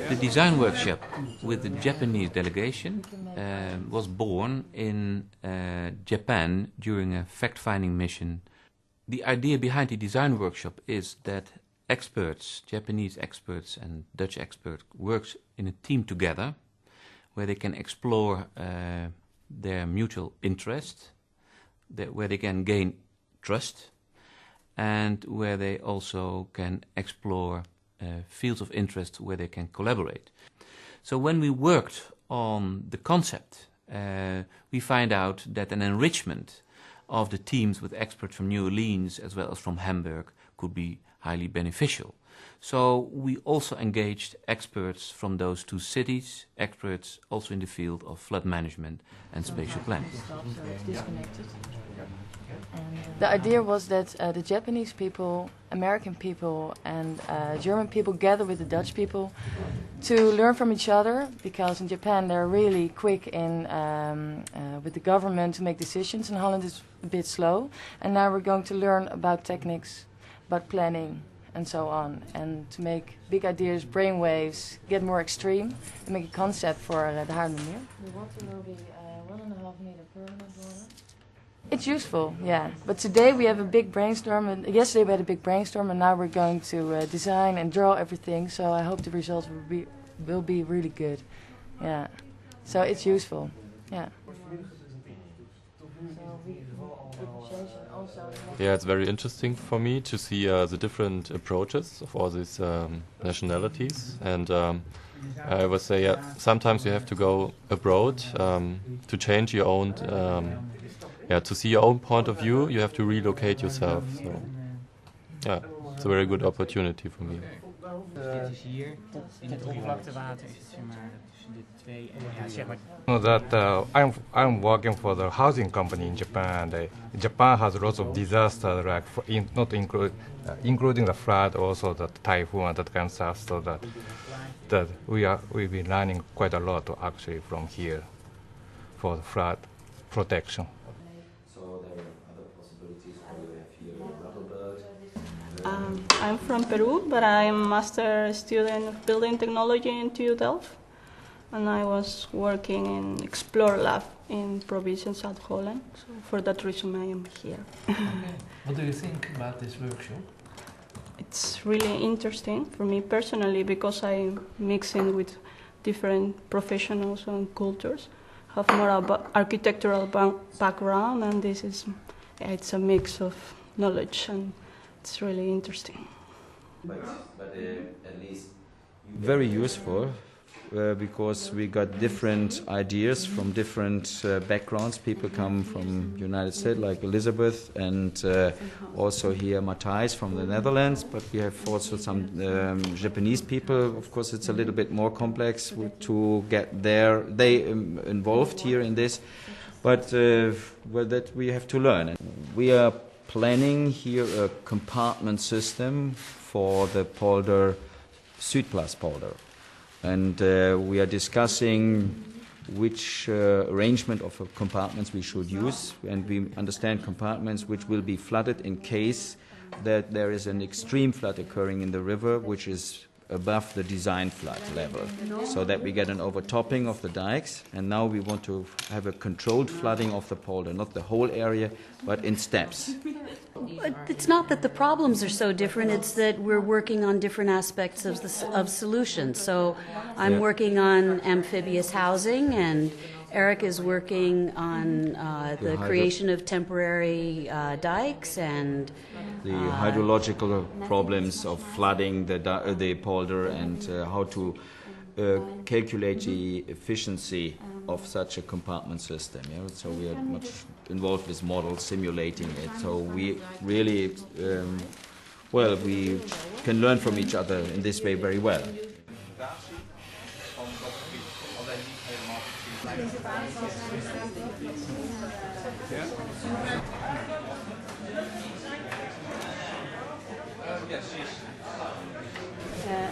The design workshop with the Japanese delegation was born in Japan during a fact-finding mission. The idea behind the design workshop is that experts, Japanese experts and Dutch experts, work in a team together where they can explore their mutual interest, where they can gain trust, and where they also can explore fields of interest where they can collaborate. So when we worked on the concept, we find out that an enrichment of the teams with experts from New Orleans as well as from Hamburg could be highly beneficial. So we also engaged experts from those two cities, experts also in the field of flood management and spatial planning. The idea was that the Japanese people, American people and German people gather with the Dutch people to learn from each other, because in Japan they're really quick in with the government to make decisions, and Holland is a bit slow. And now we're going to learn about techniques, about planning and so on, and to make big ideas, brainwaves, get more extreme, and make a concept for the Haarlemmermeer. The water will be 1.5 meter permanent water. It's useful, yeah. But today we have a big brainstorm, and yesterday we had a big brainstorm, and now we're going to design and draw everything. So I hope the results will be really good, yeah. So it's useful, yeah. Yeah, it's very interesting for me to see the different approaches of all these nationalities, and I would say sometimes you have to go abroad to change your own, to see your own point of view. You have to relocate yourself. So, yeah, it's a very good opportunity for me. Dit is hier, in het oppervlaktewater is het zeg maar tussen de twee en ja, zeg maar. I'm working for the housing company in Japan. Japan has lots of disasters, like including the flood, also the typhoon and that kind of stuff. So that we've been learning quite a lot actually from here for the flood protection. I'm from Peru, but I'm a master student of building technology in TU Delft, and I was working in Explore Lab in province South Holland. So for that reason, I am here. What do you think about this workshop? It's really interesting for me personally because I'm mixing with different professionals and cultures. Have more about architectural background, and this is it's a mix of knowledge, and it's really interesting. But at least very useful because we got different ideas from different backgrounds. People come from United States, like Elizabeth, and also here Matthijs from the Netherlands. But we have also some Japanese people. Of course, it's a little bit more complex to get they involved here in this. But well, that we have to learn. We are planning here a compartment system for the polder, Südplas polder. And we are discussing which arrangement of compartments we should use. And we understand compartments which will be flooded in case that there is an extreme flood occurring in the river, which is above the design flood level, so that we get an overtopping of the dikes. And now we want to have a controlled flooding of the polder, not the whole area, but in steps. It's not that the problems are so different, it's that we're working on different aspects of solutions. So I'm working on amphibious housing, and Eric is working on the creation of temporary dikes and the hydrological problems of flooding the polder, and how to calculate the efficiency of such a compartment system. Yeah? So we are much involved with models simulating it. So we really, we can learn from each other in this way very well.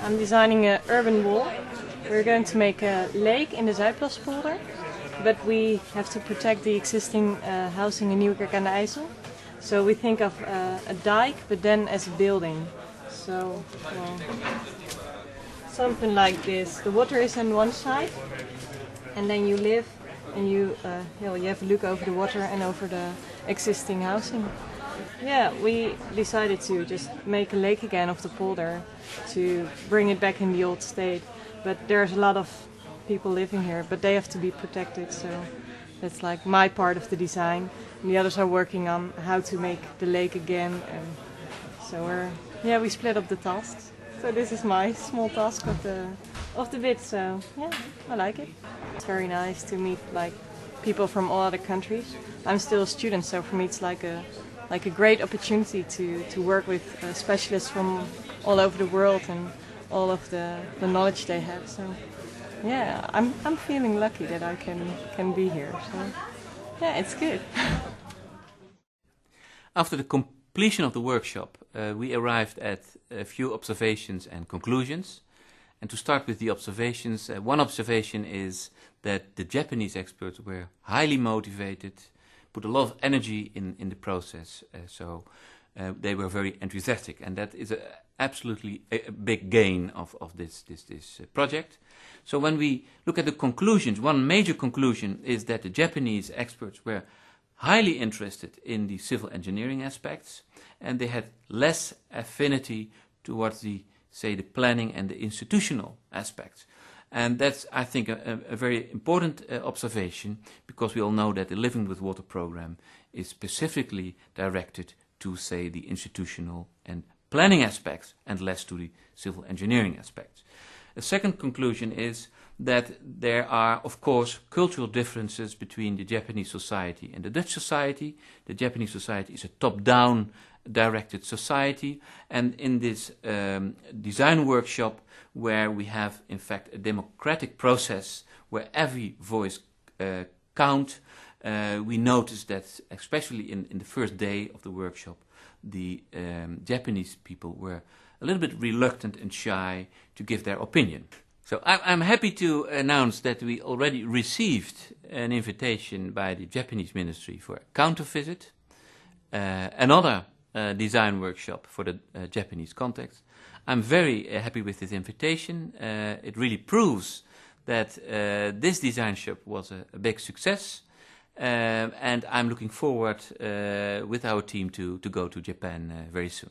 I'm designing an urban wall. We're going to make a lake in the Zuidplaspolder, but we have to protect the existing housing in Nieuwekerk aan de IJssel. So we think of a dike, but then as a building. So, well, something like this. The water is on one side, and then you live and you have a look over the water and over the existing housing. Yeah, we decided to just make a lake again of the polder to bring it back in the old state. But there's a lot of people living here, but they have to be protected. So that's like my part of the design. And the others are working on how to make the lake again. And so we split up the tasks. So this is my small task of the bit. So yeah, I like it. It's very nice to meet like people from all other countries. I'm still a student, so for me it's like a great opportunity to work with specialists from all over the world and all of the knowledge they have. So yeah, I'm feeling lucky that I can be here. So yeah, it's good. After the completion of the workshop, we arrived at a few observations and conclusions. And to start with the observations, one observation is that the Japanese experts were highly motivated, put a lot of energy in the process, so they were very enthusiastic, and that is absolutely a big gain of this project. So when we look at the conclusions, one major conclusion is that the Japanese experts were highly interested in the civil engineering aspects, and they had less affinity towards the planning and the institutional aspects. And that's, I think, a very important observation, because we all know that the Living with Water program is specifically directed to, say, the institutional and planning aspects and less to the civil engineering aspects. A second conclusion is that there are, of course, cultural differences between the Japanese society and the Dutch society. The Japanese society is a top-down directed society, and in this design workshop, where we have in fact a democratic process where every voice counts, we noticed that especially in the first day of the workshop, the Japanese people were a little bit reluctant and shy to give their opinion. So I'm happy to announce that we already received an invitation by the Japanese Ministry for a counter visit, another design workshop for the Japanese context. I'm very happy with this invitation. It really proves that this design shop was a big success, and I'm looking forward with our team to go to Japan very soon.